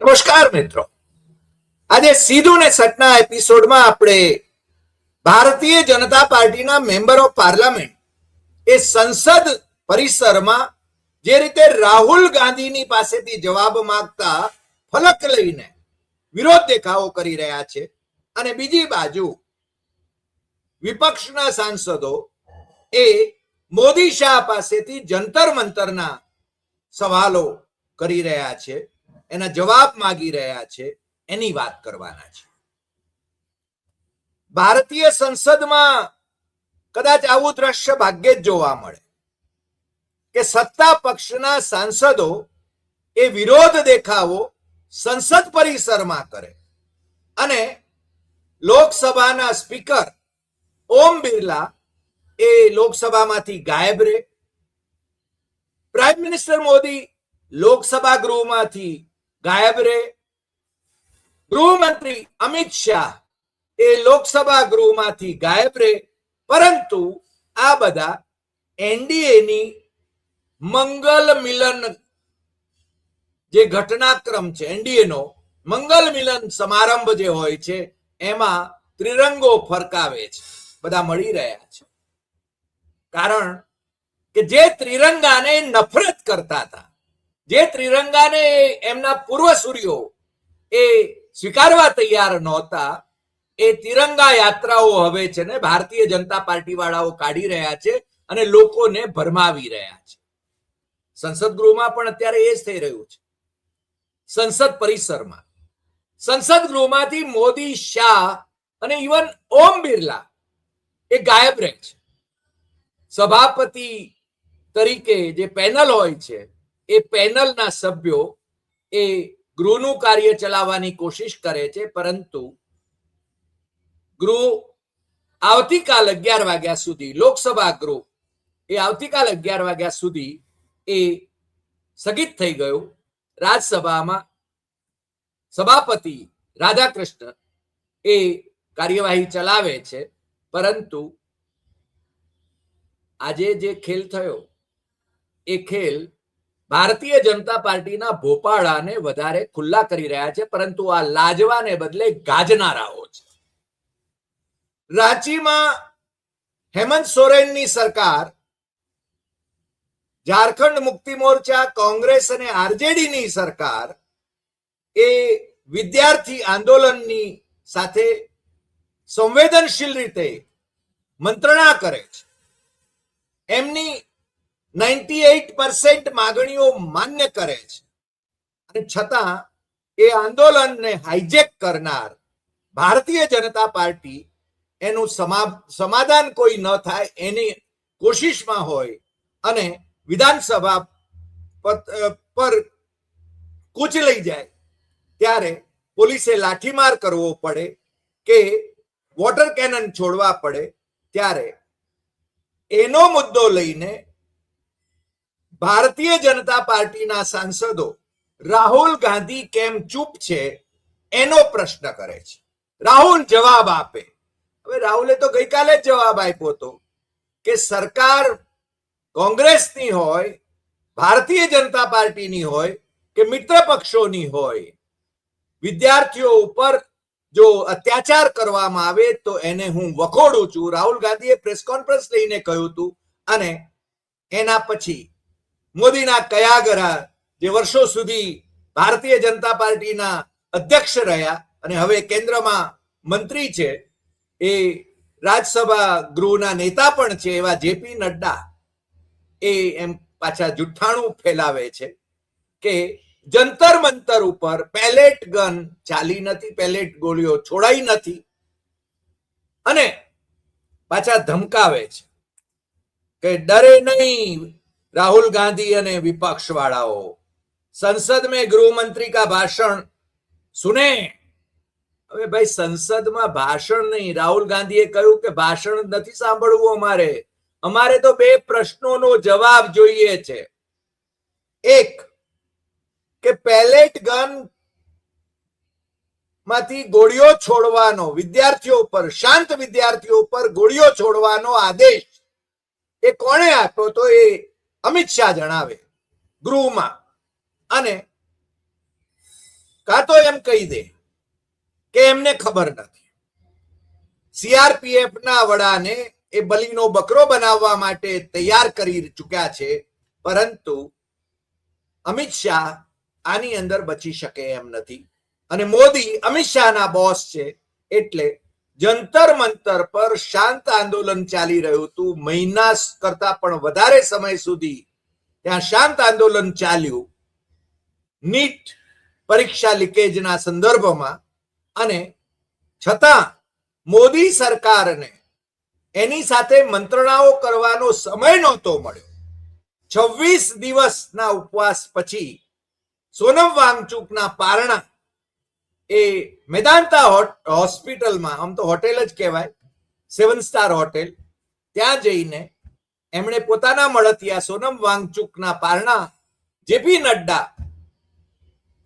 નમસ્કાર મિત્રો, આજે સીધું ને સટના એપિસોડમાં આપણે ભારતીય જનતા પાર્ટીના મેમ્બર ઓફ પાર્લામેન્ટ એ સંસદ પરિસરમાં જે રીતે રાહુલ ગાંધીની પાસેથી જવાબ માંગતા ફલક લઈને વિરોધ દેખાવો કરી રહ્યા છે અને બીજી બાજુ વિપક્ષના સાંસદો એ મોદી શાહ પાસેથી જંતર મંતરના સવાલો કરી રહ્યા છે, એના જવાબ માંગી રહ્યા છે, એની વાત કરવાના છે. ભારતીય સંસદમાં કદાચ આવું દ્રશ્ય ભાગ્યે જ જોવા મળે કે સત્તા પક્ષના સાંસદો એ વિરોધ દેખાવો સંસદ પરિસરમાં કરે અને લોકસભાના સ્પીકર ઓમ બિરલા એ લોકસભામાંથી ગાયબ રહે, પ્રાઇમ મિનિસ્ટર મોદી લોકસભા ગૃહમાંથી ગાયબ રહે, ગૃહમંત્રી અમિત શાહ એ લોકસભા ગૃહમાંથી ગાયબ રહે. પરંતુ આ બધા એનડીએની મંગલ મિલન જે ઘટનાક્રમ છે, એનડીએનો મંગલ મિલન સમારંભ જે હોય છે એમાં ત્રિરંગો ફરકાવે છે, બધા મળી રહ્યા છે. કારણ કે જે ત્રિરંગાને નફરત કરતા હતા, જે ત્રિરંગાને એમના પૂર્વસૂરીઓ એ સ્વીકારવા તૈયાર નહોતા, એ તિરંગા યાત્રાઓ હવે છે ને ભારતીય જનતા પાર્ટી વાળાઓ કાઢી રહ્યા છે અને લોકોને ભરમાવી રહ્યા છે. સંસદ ગૃહમાં પણ અત્યારે એ જ થઈ રહ્યું છે. સંસદ પરિસરમાં સંસદ ગૃહમાંથી મોદી, શાહ અને ઇવન ઓમ બિરલા એ ગાયબ રહે છે. સભાપતિ તરીકે જે પેનલ હોય છે એ પેનલના સભ્યો એ ગૃહનું કાર્ય ચલાવવાની કોશિશ કરે છે, પરંતુ ગૃહ આવતીકાલ 11 વાગ્યા સુધી, લોકસભા ગૃહ એ આવતીકાલ 11 વાગ્યા સુધી એ સ્થગિત થઈ ગયું. રાજ્યસભામાં સભાપતિ રાધાકૃષ્ણ એ કાર્યવાહી ચલાવે છે, પરંતુ આજે જે ખેલ થયો એ ખેલ ભારતીય જનતા પાર્ટીના ભોપાળાને વધારે ખુલ્લા કરી રહ્યા છે, પરંતુ આ લાજવાને બદલે ગાજનારાઓ છે. રાંચીમાં હેમંત સોરેનની સરકાર, ઝારખંડ મુક્તિ મોરચા, કોંગ્રેસ અને આરજેડીની સરકાર એ વિદ્યાર્થી આંદોલનની સાથે સંવેદનશીલ રીતે મંત્રણા કરે છે. એમની 98% માગણીઓ માન્ય કરે છે અને છતાં એ આંદોલનને હાઈજેક કરનાર ભારતીય જનતા પાર્ટી એનું સમાધાન કોઈ ન થાય એની કોશિશમાં હોય અને વિધાનસભા પર કૂચ લઈ જાય ત્યારે પોલીસે લાઠીમાર કરવો પડે કે વોટર કેનન છોડવા પડે, ત્યારે એનો મુદ્દો લઈને ભારતીય જનતા પાર્ટીના સાંસદો રાહુલ ગાંધી કેમ ચૂપ છે એનો પ્રશ્ન કરે છે. રાહુલ જવાબ આપે. હવે રાહુલે તો ગઈકાલે જ જવાબ આપ્યો હતો કે સરકાર કોંગ્રેસની હોય, ભારતીય જનતા પાર્ટીની હોય કે મિત્ર પક્ષોની હોય, વિદ્યાર્થીઓ ઉપર જો અત્યાચાર કરવામાં આવે તો એને હું વખોડું છું. રાહુલ ગાંધીએ પ્રેસ કોન્ફરન્સ લઈને કહ્યું હતું અને એના પછી મોદીના કયાગરા જે વર્ષો સુધી ભારતીય જનતા પાર્ટીના અધ્યક્ષ રહ્યા અને હવે કેન્દ્રમાં મંત્રી છે, એ રાજ્યસભા ગૃહના નેતા પણ છે, એવા જેપી નડ્ડા એ એમ પાછા જુઠ્ઠાણું ફેલાવે છે કે જંતર મંતર ઉપર પેલેટ ગન ચાલી નથી, પેલેટ ગોળીઓ છોડાઈ નથી, અને પાછા ધમકાવે છે કે ડરે નહીં राहुल गांधी અને विपक्ष वालाओ, संसद में गृह मंत्री का भाषण सुने. હવે ભાઈ, સંસદમાં ભાષણ નહીં, રાહુલ ગાંધીએ કહ્યું કે ભાષણ નથી સાંભળવું, અમારે તો બે પ્રશ્નોનો જવાબ જોઈએ છે. એક કે પેલેટ ગન માંથી ગોળીઓ છોડવાનો, વિદ્યાર્થીઓ પર, શાંત વિદ્યાર્થીઓ પર ગોળીઓ છોડવાનો આદેશ એ કોણે આપ્યો? તો એ અમિત શાહ જણાવે ગૃહમાં. અને કાં તો એમ કહી દે કે એમને ખબર નથી. સીઆરપીએફ ના વડાને એ બલીનો બકરો બનાવવા માટે તૈયાર કરી ચૂક્યા છે, પરંતુ અમિત શાહ આની અંદર બચી શકે એમ નથી. અને મોદી અમિત શાહના બોસ છે, એટલે જંતર મંતર પર શાંત આંદોલન ચાલી રહ્યું હતું. મહિના કરતા પણ વધારે સમય સુધી ત્યાં શાંત આંદોલન ચાલ્યું નીટ પરીક્ષા લીકેજના સંદર્ભમાં. અને છતાં મોદી સરકારને એની સાથે મંત્રણાઓ કરવાનો સમય નહોતો મળ્યો. 26 દિવસના ઉપવાસ પછી સોનમ વાંગચુકના પારણા એ મેદાંતા હોસ્પિટલમાં, આમ તો હોટેલ જ કહેવાય, 7 સ્ટાર હોટેલ, ત્યાં જઈને એમણે પોતાના મળતિયા સોનમ વાંગચુકના પારણા જેપી નડ્ડા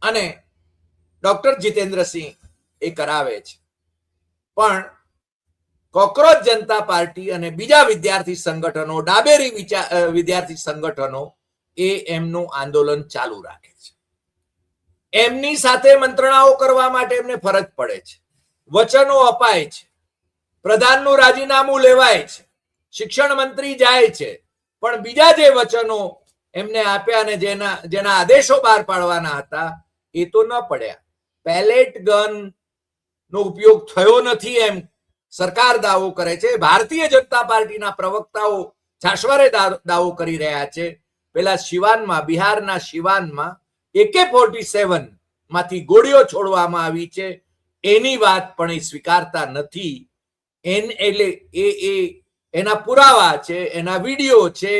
અને ડોક્ટર જીતેન્દ્રસિંહ એ કરાવે છે. પણ કોકરોચ જનતા પાર્ટી અને બીજા વિદ્યાર્થી સંગઠનો, ડાબેરી વિદ્યાર્થી સંગઠનો એ એમનું આંદોલન ચાલુ રાખે છે. એમની સાથે મંત્રણાઓ કરવા માટે એમને ફરજ પડે છે, વચનો અપાય છે, પ્રધાનનું રાજીનામું લેવાય છે, શિક્ષણ મંત્રી જાય છે, પણ બીજા જે વચનો એમને આપ્યા અને જેના આદેશો બહાર પાડવાના હતા એ તો ન પડ્યા. પેલેટ ગન નો ઉપયોગ થયો નથી એમ સરકાર દાવો કરે છે. ભારતીય જનતા પાર્ટીના પ્રવક્તાઓ છાશવારે દાવો કરી રહ્યા છે. પેલા શિવાનમાં, બિહારના શિવાનમાં AK-47 માંથી ગોળીઓ છોડવામાં આવી છે, એની વાત પણ એ સ્વીકારતા નથી. એટલે એના પુરાવા છે, એના વિડીયો છે,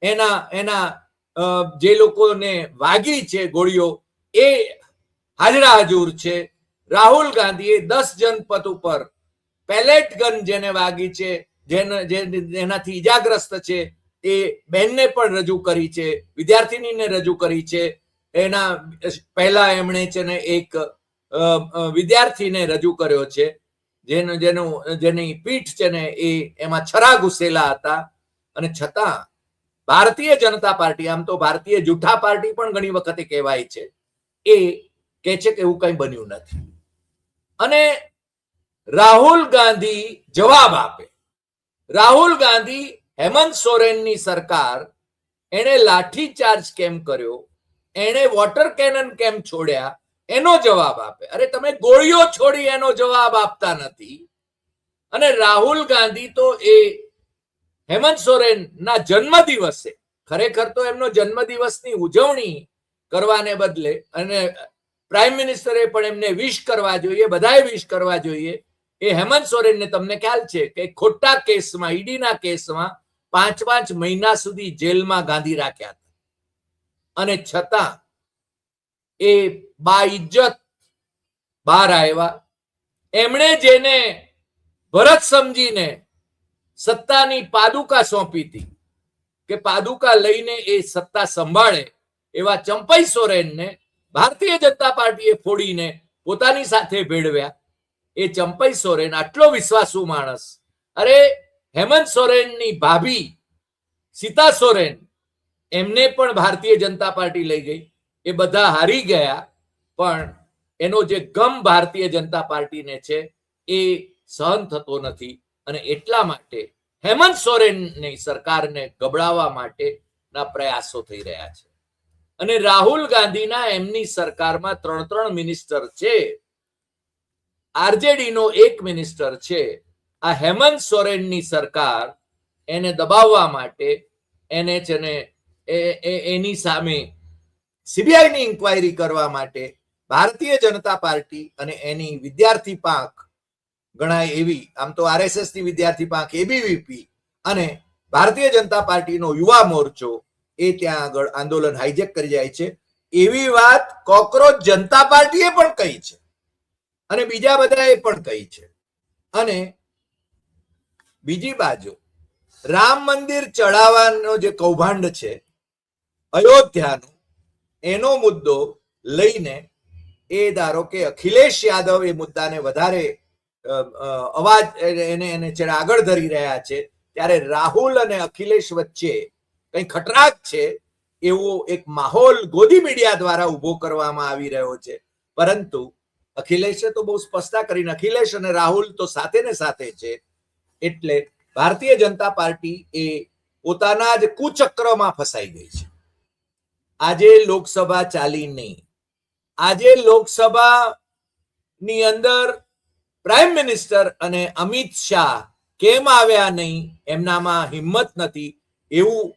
એના જે લોકોને વાગી છે ગોળીઓ એ હાજરા હજુર છે. રાહુલ ગાંધીએ 10 જનપદ ઉપર પેલેટ ગન જેને વાગી છે, જેનાથી ઈજાગ્રસ્ત છે, એ બેનને પણ રજૂ કરી છે, વિદ્યાર્થીનીને રજૂ કરી છે. એના પહેલા એમણે છે ને એક વિદ્યાર્થીને રજૂ કર્યો છે, જેની પીઠ છે ને એમાં છરા ઘૂસેલા હતા. અને છતાં ભારતીય જનતા પાર્ટી, આમ તો ભારતીય જૂઠા પાર્ટી પણ ઘણી વખતે કહેવાય છે, એ કહે છે કે એવું કંઈ બન્યું નથી. અને રાહુલ ગાંધી જવાબ આપે. રાહુલ ગાંધી હેમંત સોરેનની સરકાર, એણે લાઠીચાર્જ કેમ કર્યો, એણે વોટર કેનન કેમ છોડ્યા, એનો જવાબ આપે. અરે તમે ગોળીઓ છોડી એનો જવાબ આપતા નથી. અને રાહુલ ગાંધી તો એ હેમંત સોરેન ના જન્મ દિવસે, ખરેખર તો એમનો જન્મદિવસની ઉજવણી કરવાને બદલે, અને પ્રાઇમ મિનિસ્ટરે પણ એમને વિશ કરવા જોઈએ, બધાએ વિશ કરવા જોઈએ. એ હેમંત સોરેનને તમને ખ્યાલ છે કે ખોટા કેસમાં, ઈડીના કેસમાં 5 મહિના સુધી જેલમાં ગાંધી રાખ્યા હતા. અને છતાં એ બાઇજ્જત બહાર આવ્યા. એમણે જેને ભરત સમજીને સત્તાની પાદુકા સોંપી હતી કે પાદુકા લઈને એ સત્તા સંભાળે, એવા ચંપઈ સોરેનને ભારતીય જનતા પાર્ટીએ ફોડીને પોતાની સાથે ભેળવ્યા. એ ચંપઈ સોરેન આટલો વિશ્વાસુ માણસ, અરે હેમંત સોરેનની ભાભી સીતા સોરેન, એમને પણ ભારતીય જનતા પાર્ટી લઈ ગઈ. એ બધા હારી ગયા, પણ એનો જે ગમ ભારતીય જનતા પાર્ટીને છે એ સહન થતો નથી. અને એટલા માટે હેમંત સોરેનની સરકારને ગબડાવવા માટેના પ્રયાસો થઈ રહ્યા છે. અને રાહુલ ગાંધીના એમની સરકારમાં 3 મિનિસ્ટર છે, આરજેડી નો 1 મિનિસ્ટર છે. આ હેમંત સોરેનની સરકાર એને દબાવવા માટે, એને છે ને એની સામે સીબીઆઈની ઇન્કવાયરી કરવા માટે ભારતીય જનતા પાર્ટી અને એની વિદ્યાર્થી પાંખ ગણાય એવી, આમ તો આરએસએસ ની વિદ્યાર્થી પાંખ એબીવીપી અને ભારતીય જનતા પાર્ટીનો યુવા મોરચો એ ત્યાં આગળ આંદોલન હાઈજેક કરી જાય છે. એવી વાત કોકરોચ જનતા પાર્ટીએ પણ કહી છે અને બીજા બધાએ પણ કહી છે. અને બીજી બાજુ રામ મંદિર ચડાવવાનો જે કૌભાંડ છે અયોધ્યાનો, એનો મુદ્દો લઈને એ ધારો કે અખિલેશ યાદવ એ મુદ્દાને વધારે અવાજ એને આગળ ધરી રહ્યા છે, ત્યારે રાહુલ અને અખિલેશ વચ્ચે કઈ ખટરાક છે એવો એક માહોલ ગોદી મીડિયા દ્વારા ઉભો કરવામાં આવી રહ્યો છે. પરંતુ અખિલેશે તો બહુ સ્પષ્ટતા કરીને અખિલેશ અને રાહુલ તો સાથે ને સાથે છે, એટલે ભારતીય જનતા પાર્ટી એ પોતાના જ કુચક્રમાં ફસાઈ ગઈ છે. આજે લોકસભા ચાલી નહીં. આજે લોકસભાની અંદર પ્રાઇમ મિનિસ્ટર અને અમિત શાહ કેમ આવ્યા નહીં, એમનામાં હિંમત નથી એવું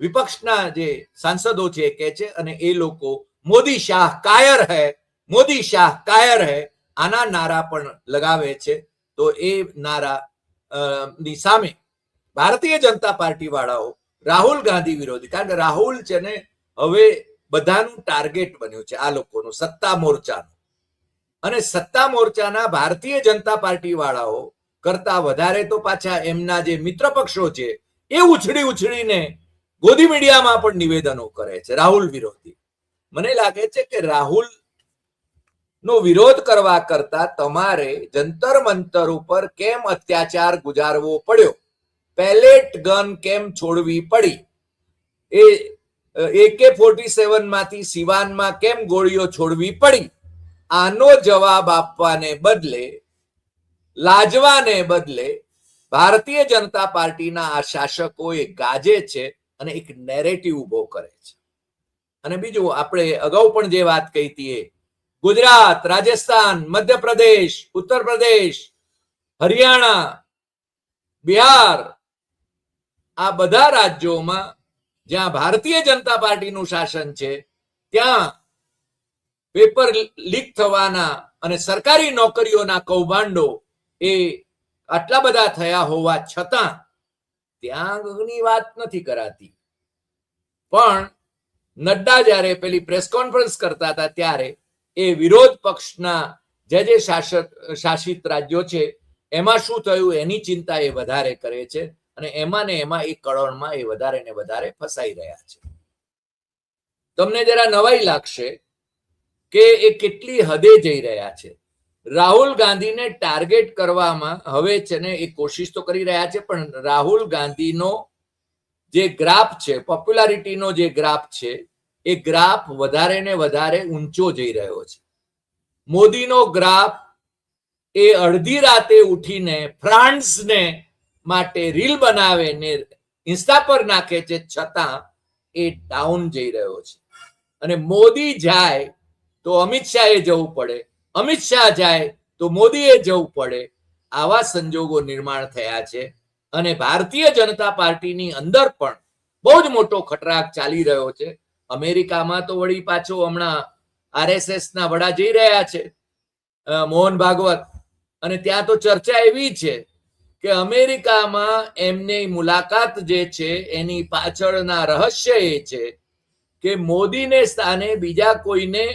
વિપક્ષના જે સાંસદો છે કે છે, અને એ લોકો મોદી શાહ કાયર હૈ, મોદી શાહ કાયર હૈ આના નારા પણ લગાવે છે. તો એ નારા ની સામે ભારતીય જનતા પાર્ટી વાળાઓ રાહુલ ગાંધી વિરોધી, કારણ કે રાહુલ છે ને હવે બધાનું ટાર્ગેટ બન્યું છે આ લોકોનું, સત્તા મોરચાનું, અને સત્તા મોરચાના ભારતીય જનતા પાર્ટી વાળાઓ કરતા વધારે તો પાછા એમના જે મિત્ર પક્ષો છે એ ઉછળીને ગોદી મીડિયામાં પણ નિવેદનો કરે છે રાહુલ વિરોધી. મને લાગે છે કે રાહુલ નો વિરોધ કરવા કરતા તમારે જંતર મંતર ઉપર કેમ અત્યાચાર ગુજારવો પડ્યો, પેલેટ ગન કેમ છોડવી પડી, એ AK-47 માંથી સિવાનમાં કેમ ગોળીઓ છોડવી પડી, આનો જવાબ આપવાને બદલે, લાજવાને બદલે ભારતીય જનતા પાર્ટીના આ શાસકો એ ગાજે છે અને એક નેરેટિવ ઉભો કરે છે. અને બીજું, આપણે અગાઉ પણ જે વાત કહી હતી, ગુજરાત, રાજસ્થાન, મધ્યપ્રદેશ, ઉત્તર પ્રદેશ, હરિયાણા, બિહાર, આ બધા રાજ્યોમાં જ્યાં ભારતીય જનતા પાર્ટીનું શાસન છે ત્યાં પેપર લીક થવાના અને સરકારી નોકરીઓના કૌભાંડો એ આટલા બધા થયા હોવા છતાં ત્યાંની વાત નથી કરાતી. પણ નડ્ડા જ્યારે પેલી પ્રેસ કોન્ફરન્સ કરતા હતા ત્યારે એ વિરોધ પક્ષના જે શાસિત રાજ્યો છે એમાં શું થયું એની ચિંતા એ વધારે કરે છે, અને એમાં ને એમાં એ કળણમાં એ વધારે ને વધારે ફસાઈ રહ્યા છે. તમને જરા નવાઈ લાગશે કે એ કેટલી હદે જઈ રહ્યા છે. રાહુલ ગાંધીને ટાર્ગેટ કરવામાં હવે છે ને એ કોશિશ તો કરી રહ્યા છે, પણ રાહુલ ગાંધીનો જે ગ્રાફ છે, પોપ્યુલારિટીનો જે ગ્રાફ છે, એ ગ્રાફ વધારે ને વધારે ઊંચો જઈ રહ્યો છે. મોદીનો ગ્રાફ એ અડધી રાતે ઉઠીને ફ્રાન્સને માટે રીલ બનાવે ને ઇન્સ્ટા પર નાખે છે, છતાં એ ડાઉન જઈ રહ્યો છે. અને મોદી જાય તો અમિત શાહે જવું પડે, અમિત શાહ જાય તો મોદીએ જવું પડે, આવા સંજોગો નિર્માણ થયા છે. અને ભારતીય જનતા પાર્ટીની અંદર પણ બહુ જ મોટો ખટરાક ચાલી રહ્યો છે. અમેરિકામાં તો વળી પાછો હમણાં RSS ના વડા જઈ રહ્યા છે, મોહન ભાગવત, અને ત્યાં તો ચર્ચા એવી છે કે અમેરિકામાં એમની મુલાકાત જે છે એની પાછળના રહસ્ય એ છે કે મોદીને સ્થાને બીજા કોઈને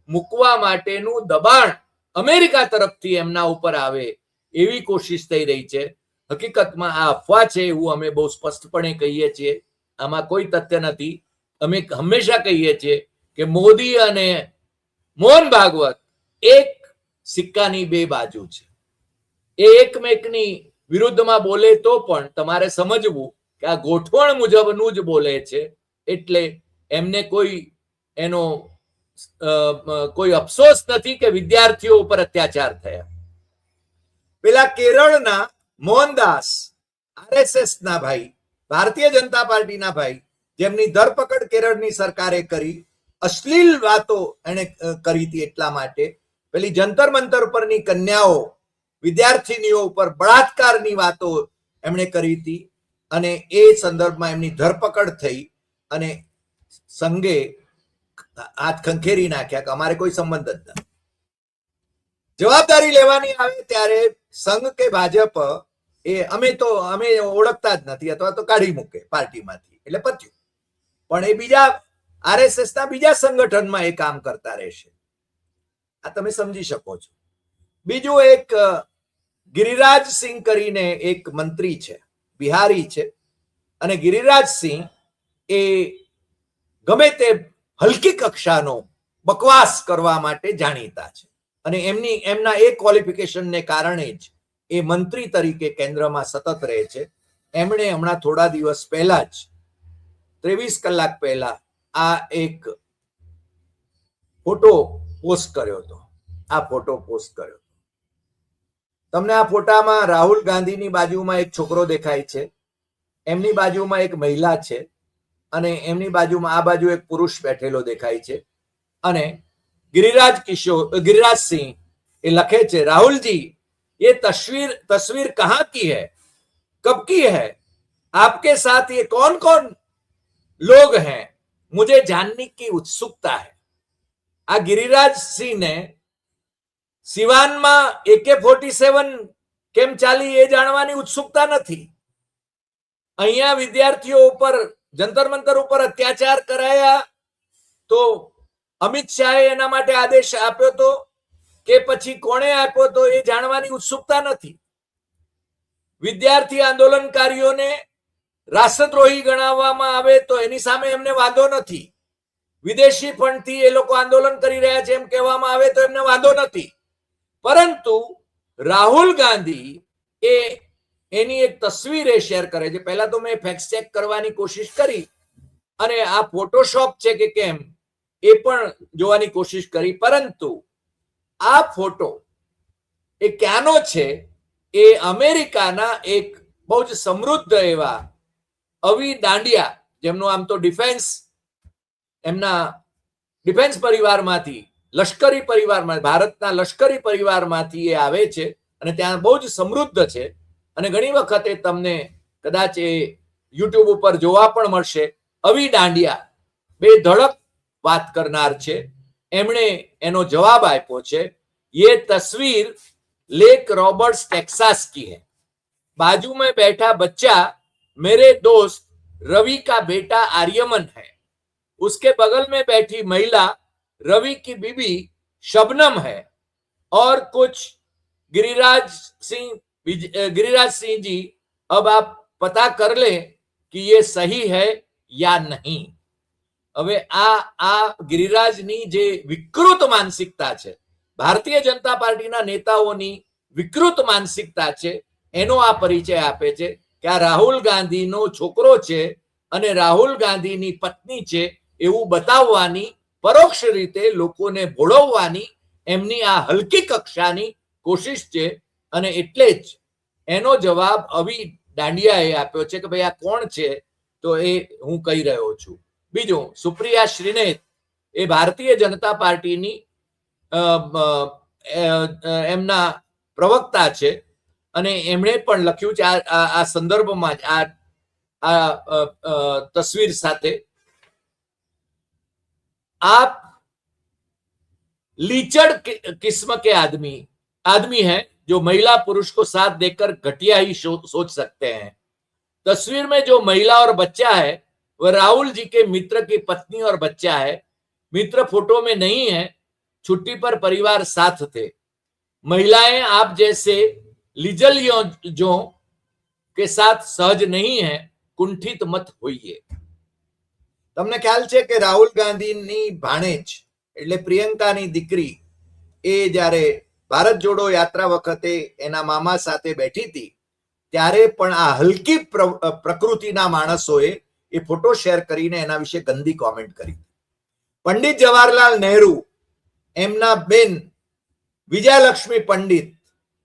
મૂકવા માટેનું દબાણ અમેરિકા તરફથી એમના ઉપર આવે એવી કોશિશ થઈ રહી છે. હકીકતમાં આ અફવા છે એવું અમે બહુ સ્પષ્ટપણે કહીએ છીએ, આમાં કોઈ તથ્ય નથી. અમે હંમેશા કહીએ છીએ કે મોદી અને મોહન ભાગવત એક સિક્કાની બે બાજુ છે. એ એકમેકની વિરુદ્ધમાં બોલે તો પણ તમારે સમજવું કે આ ગોઠવણ મુજબનું જ બોલે છે, એટલે એમને કોઈ અફસોસ નથી કે વિદ્યાર્થીઓ ઉપર અત્યાચાર થયા. પેલા કેરળના મોહનદાસ, RSS ના ભાઈ, ભારતીય જનતા પાર્ટીના ભાઈ, જેમની ધરપકડ કેરળની સરકારે કરી, અશ્લીલ વાતો એને કરી હતી, એટલા માટે પેલી જંતર મંતર પરની કન્યાઓ, વિદ્યાર્થીનીઓ ઉપર બળાત્કારની વાતો એમણે કરી હતી, અને એ સંદર્ભમાં એમની ધરપકડ થઈ અને સંઘે હાથ ખંખેરી નાખ્યા કે અમારે કોઈ સંબંધ જ નથી. જવાબદારી લેવાની આવે ત્યારે સંઘ કે ભાજપ અમે ઓળખતા જ નથી અથવા તો કાઢી મૂકે પાર્ટીમાંથી, એટલે પત્યું. પણ એ બીજા RSS ના બીજા સંગઠનમાં એ કામ કરતા રહેશે. આ તમે સમજી શકો છો. બીજું એક ગિરિરાજ સિંહ કરીને એક મંત્રી છે, બિહારી છે, અને ગિરિરાજ સિંહ એ ગમે તે હલકી કક્ષાનો બકવાસ કરવા માટે જાણીતા છે, અને એમના એ ક્વોલિફિકેશનને કારણે જ એ મંત્રી તરીકે કેન્દ્રમાં સતત રહે છે. એમણે હમણાં થોડા દિવસ પહેલા જ 23 કલાક પહેલા આ એક ફોટો પોસ્ટ કર્યો હતો, આ ફોટો પોસ્ટ કર્યો. તમને આ ફોટામાં રાહુલ ગાંધીની બાજુમાં એક છોકરો દેખાય છે, એમની બાજુમાં એક મહિલા છે અને એમની બાજુમાં આ બાજુ એક પુરુષ બેઠેલો દેખાય છે. અને गिरिराज सिंह ये लखे छे, राहुल जी ये तस्वीर कहाँ की है, कब की है, आपके साथ ये कौन कौन लोग हैं, मुझे जानने की उत्सुकता है. आ गिरिराज सिंह ने સિવાનમાં AK-47 કેમ ચાલી એ જાણવાની ઉત્સુકતા નથી. અહીંયા વિદ્યાર્થીઓ ઉપર જંતર મંતર ઉપર અત્યાચાર કરાયા તો અમિત શાહે એના માટે આદેશ આપ્યો તો કે પછી કોણે આપ્યો તો એ જાણવાની ઉત્સુકતા નથી. વિદ્યાર્થી આંદોલનકારીઓને રાષ્ટ્રદ્રોહી ગણાવવામાં આવે તો એની સામે એમને વાંધો નથી. વિદેશી ફંડથી એ લોકો આંદોલન કરી રહ્યા છે એમ કહેવામાં આવે તો એમને વાંધો નથી. પરંતુ રાહુલ ગાંધી એ એની એક તસવીર એ શેર કરે છે. પહેલા તો મેં ફેક્ટ ચેક કરવાની કોશિશ કરી અને આ ફોટોશોપ છે કે કેમ એ પણ જોવાની કોશિશ કરી, પરંતુ આ ફોટો એ ક્યાંનો છે? એ અમેરિકાના એક બહુ જ સમૃદ્ધ એવા અવી દાંડિયા, જેમનું આમ તો એમના ડિફેન્સ પરિવારમાંથી, લશ્કરી પરિવારમાં, ભારતના લશ્કરી પરિવારમાંથી એ આવે છે અને ત્યાં બહુ જ સમૃદ્ધ છે. અને ઘણી વખતે તમને કદાચ એ યુટ્યુબ ઉપર જોવા પણ મળશે. અવી દાંડિયા બે ધડક વાત કરનાર છે, એમણે એનો જવાબ આપ્યો છે. ये तस्वीर लेक रॉबर्ट्स टेक्सास की है. बाजू में बैठा बच्चा मेरे दोस्त रवि का बेटा आर्यमन है. उसके बगल में बैठी महिला रवि की बीबी शबनम है. और कुछ गिरिराज सिंह जी, अब आप पता कर ले कि ये सही है या नहीं. હવે આ ગિરિરાજની જે વિકૃત માનસિકતા છે, ભારતીય જનતા પાર્ટીના નેતાઓની વિકૃત માનસિકતા છે, એનો આ પરિચય આપે છે કે આ રાહુલ ગાંધીનો છોકરો છે અને રાહુલ ગાંધીની પત્ની છે એવું બતાવવાની, પરોક્ષ રીતે લોકોને ભોળવવાની એમની આ હલકી કક્ષાની કોશિશ છે. અને એટલે જ એનો જવાબ અવી દાંડિયાએ આપ્યો છે કે ભાઈ આ કોણ છે, તો એ હું કહી રહ્યો છું. બીજું, સુપ્રિયા શ્રીનેત એ ભારતીય જનતા પાર્ટીની એમના પ્રવક્તા છે અને એમણે પણ લખ્યું છે આ સંદર્ભમાં જ આ તસવીર સાથે, आप लीचड़ किस्म के आदमी हैं जो महिला पुरुष को साथ देकर घटिया ही सोच सकते हैं. तस्वीर में जो महिला और बच्चा है वह राहुल जी के मित्र की पत्नी और बच्चा है. मित्र फोटो में नहीं है, छुट्टी पर परिवार साथ थे. महिलाएं आप जैसे लिजलियों के साथ सहज नहीं है, कुंठित मत होइए. તમને ખ્યાલ છે કે રાહુલ ગાંધીની ભાણેજ એટલે પ્રિયંકાની દીકરી એ જ્યારે ભારત જોડો યાત્રા વખતે એના મામા સાથે બેઠી હતી ત્યારે પણ આ હલકી પ્રકૃતિના માણસોએ એ ફોટો શેર કરીને એના વિશે ગંદી કોમેન્ટ કરી. પંડિત જવાહરલાલ નહેરુ, એમના બેન વિજયાલક્ષ્મી પંડિત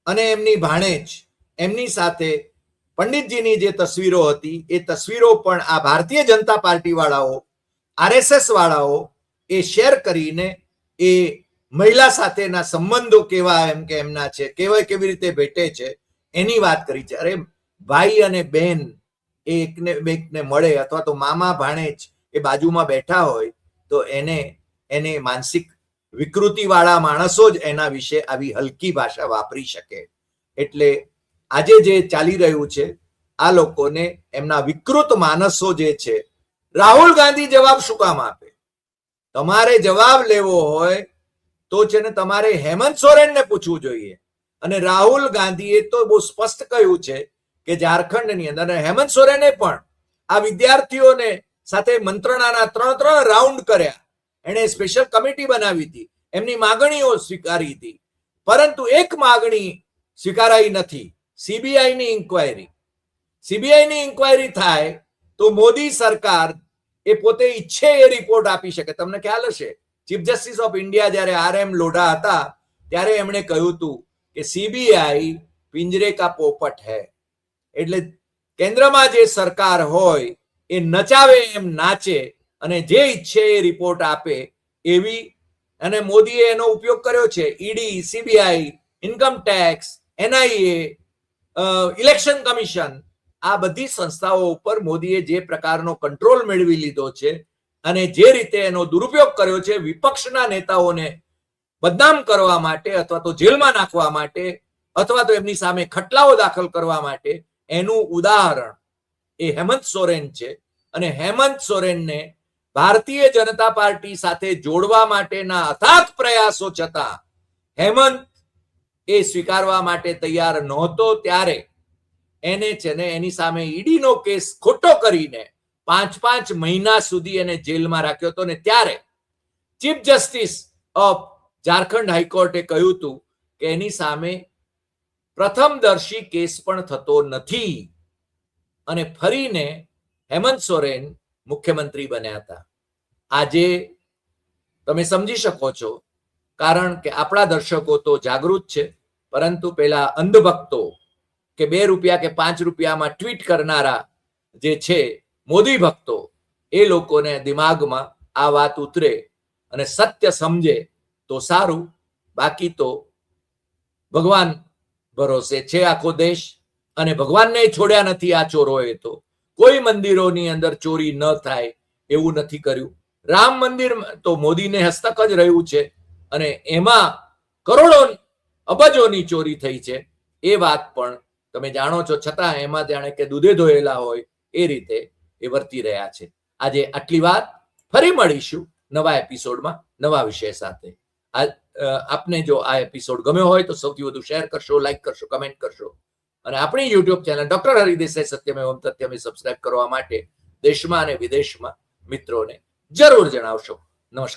અને એમની ભાણેજ, એમની સાથે પંડિતજીની જે તસવીરો હતી એ તસવીરો પણ આ ભારતીય જનતા પાર્ટી વાળાઓ, RSS વાળાઓ એ શેર કરીને એ મહિલા સાથેના સંબંધો કેવા એમ કે એમના છે, કેવી રીતે ભેટે છે એની વાત કરી છે. અરે ભાઈ અને બહેન એ એકને મળે અથવા તો મામા ભાણેજ એ બાજુમાં બેઠા હોય તો એને માનસિક વિકૃતિ વાળા માણસો જ એના વિશે આવી હલકી ભાષા વાપરી શકે. એટલે આજે જે ચાલી રહ્યું છે આ લોકોને એમના વિકૃત માનસો જે છે, રાહુલ ગાંધી જવાબ શું કામ આપે? તમારે જવાબ લેવો હોય તો છે ને તમારે હેમંત સોરેનને પૂછવું જોઈએ. અને રાહુલ ગાંધીએ તો બહુ સ્પષ્ટ કહ્યું છે કે ઝારખંડની અંદર હેમંત સોરેને પણ આ વિદ્યાર્થીઓને સાથે મંત્રણાના 3 રાઉન્ડ કર્યા. એણે સ્પેશિયલ કમિટી બનાવી હતી, એમની માગણીઓ સ્વીકારી હતી, પરંતુ એક માગણી સ્વીકારાઈ નથી, સીબીઆઈની ઇન્કવાયરી થાય તો મોદી સરકાર એ પોતે ઈચ્છે એ રિપોર્ટ આપી શકે. તમને ખ્યાલ હશે ચીફ જસ્ટિસ ઓફ ઇન્ડિયા જ્યારે RM લોઢા હતા ત્યારે એમણે કહ્યું હતું કે સીબીઆઈ પિંજરે કા પોપટ હૈ, એટલે કેન્દ્રમાં જે સરકાર હોય એ નચાવે એમ નાચે અને જે ઈચ્છે એ રિપોર્ટ આપે એવી, અને મોદીએ એનો ઉપયોગ કર્યો છે. ED, CBI, income tax, NIA, election commission, આ બધી સંસ્થાઓ ઉપર મોદીએ જે પ્રકારનો કંટ્રોલ મેળવી લીધો છે અને જે રીતે એનો દુરુપયોગ કર્યો છે વિપક્ષના નેતાઓને બદનામ કરવા માટે અથવા તો જેલમાં નાખવા માટે અથવા તો એમની સામે ખટલાઓ દાખલ કરવા માટે, એનું ઉદાહરણ એ હેમંત સોરેન છે. અને હેમંત સોરેનને ભારતીય જનતા પાર્ટી સાથે જોડવા માટેના અથાગ પ્રયાસો છતાં હેમંત એ સ્વીકારવા માટે તૈયાર નહોતો, ત્યારે એને છે ને એની સામે ઈડીનો કેસ ખોટો કરીને 5 મહિના સુધી એને જેલમાં રાખ્યો હતો. ને ત્યારે ચીફ જસ્ટિસ ઓફ ઝારખંડ હાઈકોર્ટે કહ્યું હતું કે એની સામે પ્રથમદર્શી કેસ પણ થતો નથી, અને ફરીને હેમંત સોરેન મુખ્યમંત્રી બન્યા હતા. આજે તમે સમજી શકો છો, કારણ કે આપણા દર્શકો તો જાગૃત છે, પરંતુ પેલા અંધભક્તો કે 2 રૂપિયા કે 5 રૂપિયામાં ટ્વીટ કરનારા જે છે મોદી ભક્તો, એ લોકોને દિમાગમાં આ વાત ઉતરે અને સત્ય સમજે તો સારું. બાકી તો ભગવાન ભરોસે છે આખો દેશ, અને ભગવાનને છોડ્યા નથી આ ચોરોએ. તો કોઈ મંદિરોની અંદર ચોરી ન થાય એવું નથી કર્યું. રામ મંદિર તો મોદીને હસ્તક જ રહ્યું છે, અને એમાં કરોડો અબજોની ચોરી થઈ છે એ વાત પણ તમે જાણો છો, છતાં એમાં જાણે કે દૂધે ધોયેલા હોય એ રીતે એ વર્તી રહ્યા છે. આજે આટલી વાત, ફરી મળીશું નવા એપિસોડમાં નવા વિષય સાથે. આપને જો આ એપિસોડ ગમ્યો હોય તો સૌથી વધુ શેર કરશો, લાઈક કરશો, કમેન્ટ કરશો, અને આપણી YouTube channel doctor Hari Desai Satyamev Tathyame subscribe કરવા માટે દેશમાં અને વિદેશમાં મિત્રોને જરૂર જણાવશો. નમસ્કાર.